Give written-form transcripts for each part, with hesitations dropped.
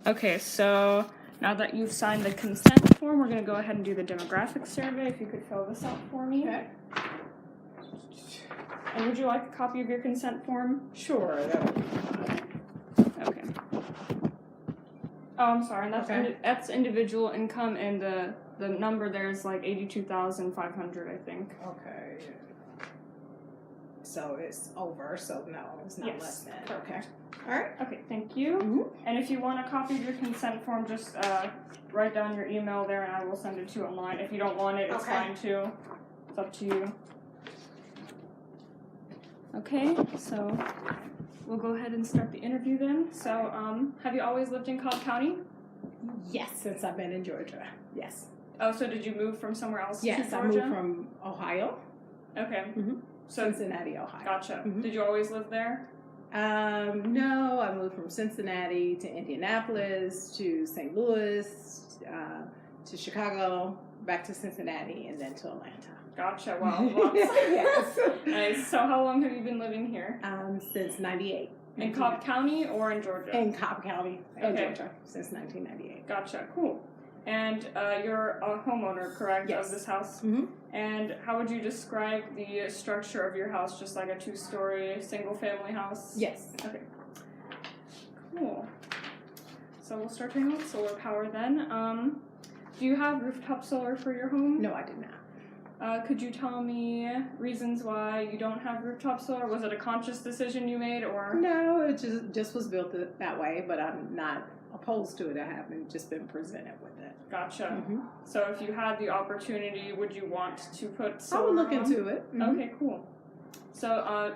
Okay, so now that you've signed the consent form, we're going to go ahead and do the demographic survey. If you could fill this out for me. Okay. And would you like a copy of your consent form? Sure. That would be fine. Okay. Oh, I'm sorry. That's Okay. that's individual income, and the number there is like 82,500, I think. Okay. So it's over. So no, it's not Yes, less than. correct. Okay. All right. Okay, thank you. Mm-hmm. And if you want a copy of your consent form, just write down your email there, and I will send it to you online. If you don't want it, it's Okay. fine too. It's up to you. Okay, so we'll go ahead and start the interview then. So, have you always lived in Cobb County? Yes, since I've been in Georgia. Yes. Oh, so did you move from somewhere else Yes, to I Georgia? moved from Ohio. Okay. Mm-hmm. So, Cincinnati, Ohio. gotcha. Mhm. Did you always live there? No, I moved from Cincinnati to Indianapolis to St. Louis to Chicago, back to Cincinnati, and then to Atlanta. Gotcha. Wow. Lots. Yes. Nice. So, how long have you been living here? Since '98. In Cobb County or in Georgia? In Cobb County, in Okay. Georgia, since 1998. Gotcha. Cool. And you're a homeowner, correct, Yes. of this house? Mm-hmm. And how would you describe the structure of your house? Just like a two-story, single-family house? Yes. Okay. Cool. So we'll start turning on solar power then. Do you have rooftop solar for your home? No, I did not. Could you tell me reasons why you don't have rooftop solar? Was it a conscious decision you made, or? No, it just was built that way, but I'm not opposed to it. I haven't just been presented with it. Gotcha. Mm-hmm. So if you had the opportunity, would you want to put I solar would look on? into it. Mm-hmm. Okay, cool. So,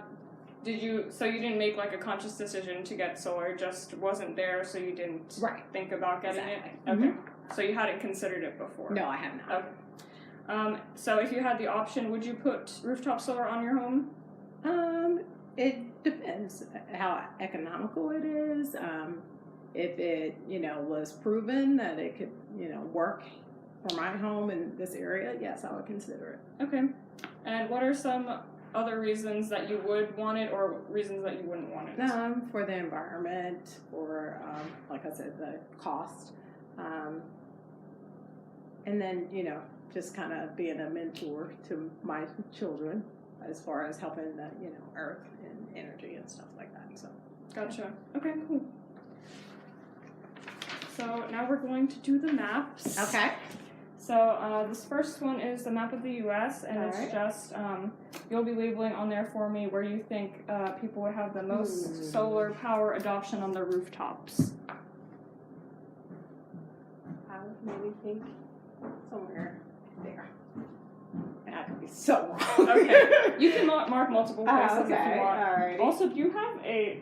you didn't make like a conscious decision to get solar, it just wasn't there, so you didn't Right. think about getting Exactly. it? Okay. So you hadn't considered it before? No, I have not. Okay. So if you had the option, would you put rooftop solar on your home? It depends how economical it is. If it, was proven that it could, work for my home in this area, yes, I would consider it. Okay. And what are some other reasons that you would want it, or reasons that you wouldn't want it? For the environment, for, like I said, the cost. And then, just kind of being a mentor to my children as far as helping the, earth and energy and stuff like that. So. Gotcha. Okay, cool. So now we're going to do the maps. Okay. So this first one is the map of the U.S. and it's Alright. just you'll be labeling on there for me where you think people would have the most solar power adoption on their rooftops. I would maybe think somewhere there. And I could be so wrong. Okay, you can mark multiple places if Okay. you want. Alrighty. Also, do you have a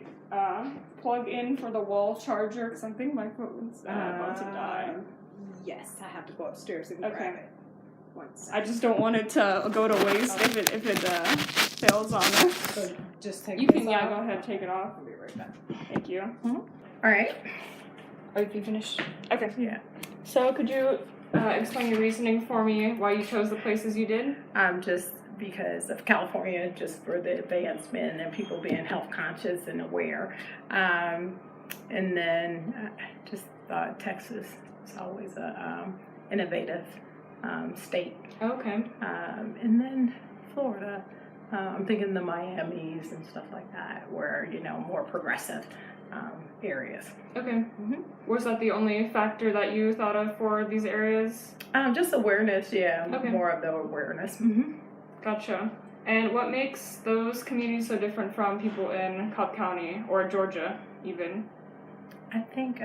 plug-in for the wall charger? Because I think my phone's about to die. Yes, I have to go upstairs and Okay. grab it. One second. I just don't want it to go to waste if it fails on us. So just take You this can off. go ahead, take it off. I'll be right back. Thank you. All right. Oh, you finished? Okay. Yeah. So could you explain your reasoning for me, why you chose the places you did? Just because of California, just for the advancement and people being health conscious and aware. And then just Texas is always a innovative state. Okay. And then Florida, I'm thinking the Miamis and stuff like that, where, more progressive areas. Okay. Was that the only factor that you thought of for these areas? Just awareness, yeah, Okay. more of the awareness. Mm-hmm. Gotcha. And what makes those communities so different from people in Cobb County or Georgia, even? I think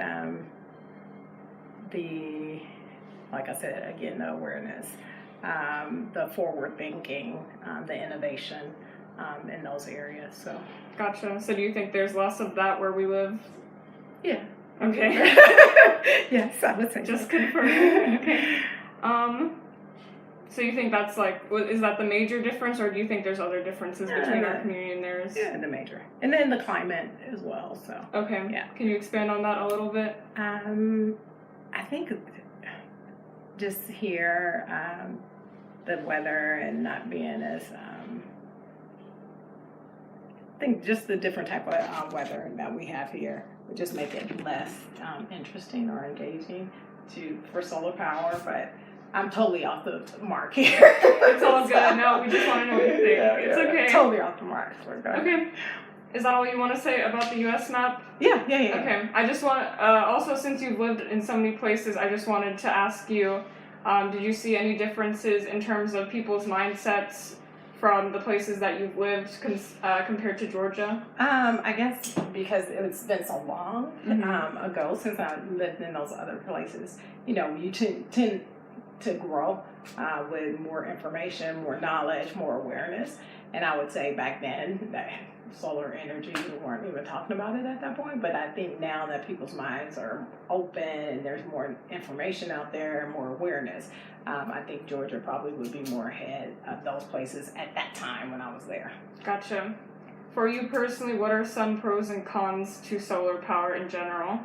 like I said, again, the awareness, the forward thinking, the innovation in those areas. So, Gotcha. So do you think there's less of that where we live? yeah. Okay. Yes, I would say Just so. confirming. Okay. So you think that's is that the major difference, or do you think there's other differences between our community and theirs? Yeah, the major. And then the climate as well, so. Okay. Yeah. Can you expand on that a little bit? I think just here, the weather and not being as, I think just the different type of weather that we have here. would just make it less interesting or engaging for solar power. But I'm totally off the mark here. It's all good. No, we just want to know what you think. It's okay. Totally off the mark. We're good. Okay. Is that all you want to say about the U.S. map? Yeah. Okay. I just want, also since you've lived in so many places, I just wanted to ask you, did you see any differences in terms of people's mindsets from the places that you've lived compared to Georgia? I guess because it's been so long ago since I lived in those other places, you tend to grow with more information, more knowledge, more awareness. And I would say back then that solar energy, we weren't even talking about it at that point. But I think now that people's minds are open and there's more information out there and more awareness, I think Georgia probably would be more ahead of those places at that time when I was there. Gotcha. For you personally, what are some pros and cons to solar power in general?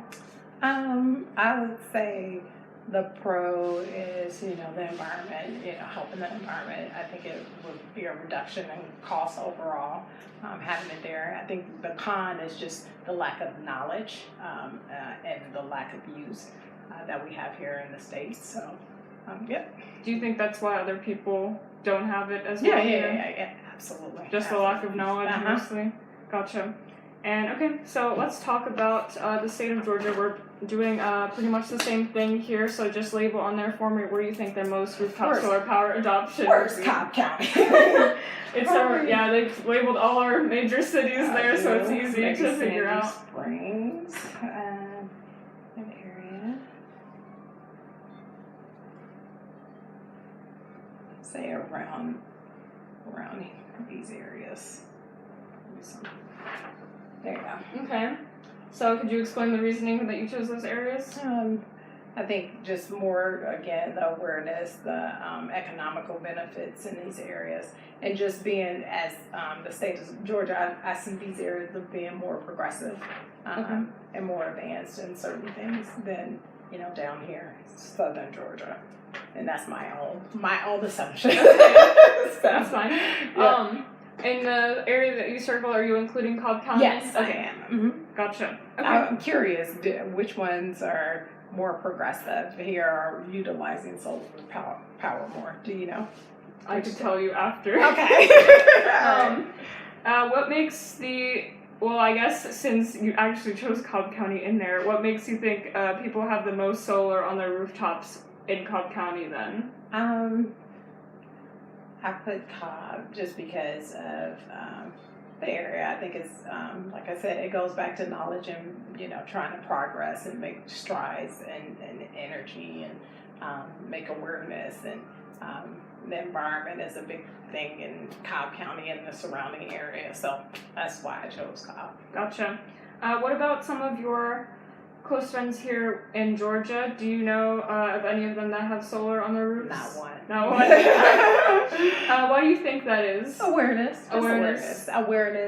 I would say the pro is, the environment, helping the environment. I think it would be a reduction in cost overall, having it there. I think the con is just the lack of knowledge and the lack of use that we have here in the States. So, yeah. Do you think that's why other people don't have it as well? Yeah, absolutely. Just the lack of knowledge, mostly? Gotcha. And okay, so let's talk about the state of Georgia. We're doing pretty much the same thing here, so just label on there for me where you think the most rooftop solar power adoption. Where's Cobb County? They've labeled all our major cities there, so it's easy to figure out. Springs, an area. Say around these areas. There you go. Okay. So could you explain the reasoning that you chose those areas? I think just more, again, the awareness, the economical benefits in these areas, and just being as the state of Georgia, I see these areas of being more progressive and more advanced in certain things than, down here, southern Georgia. And that's my own assumption. That's fine. Yeah. In the area that you circle, are you including Cobb County? Yes, I am. Mm-hmm. Gotcha. Okay. I'm curious which ones are more progressive here, are utilizing solar power more. Do you know? I could tell you after. Okay. What makes I guess since you actually chose Cobb County in there, what makes you think people have the most solar on their rooftops in Cobb County then? I put Cobb just because of the area. I think it's, like I said, it goes back to knowledge and, trying to progress and make strides and energy and make awareness. And the environment is a big thing in Cobb County and the surrounding area. So that's why I chose Cobb. Gotcha. What about some of your close friends here in Georgia? Do you know of any of them that have solar on their roofs? Not one. Not one? Why do you think that is? Awareness,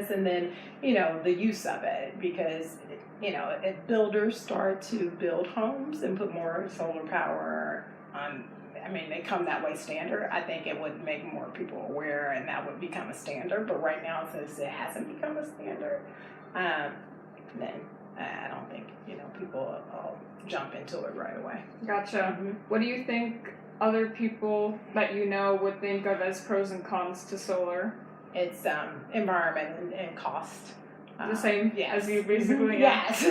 and then, the use of it, because, if builders start to build homes and put more solar power on, they come that way standard, I think it would make more people aware and that would become a standard. But right now, since it hasn't become a standard, then I don't think, people will jump into it right away. Gotcha. Mm-hmm. What do you think other people that would think of as pros and cons to solar? It's environment and cost. The same as you basically. Yes.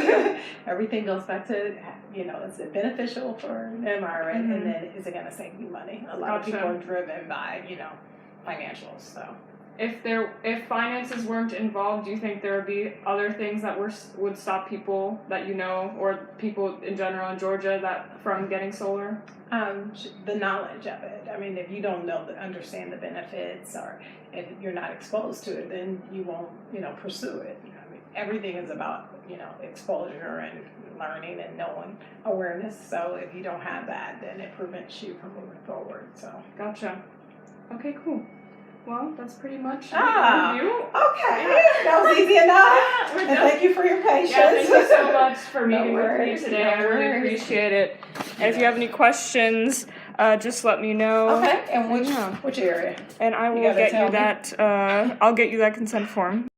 Everything goes back to, is it beneficial for the environment, and then is it going to save you money? A lot of people are driven by, financials, so. If finances weren't involved, do you think there would be other things that would stop people that or people in general in Georgia from getting solar? The knowledge of it. If you don't understand the benefits, or if you're not exposed to it, then you won't, pursue it. Everything is about, exposure and learning and knowing awareness. So if you don't have that, then it prevents you from moving forward. So. Gotcha. Okay, cool. Well, that's pretty much the review. Okay, that was easy enough. And thank you for your patience. Yeah, thank you so much for meeting with me today. I really appreciate it. And if you have any questions, just let me know. Okay, and which area? And I will get you that. I'll get you that consent form.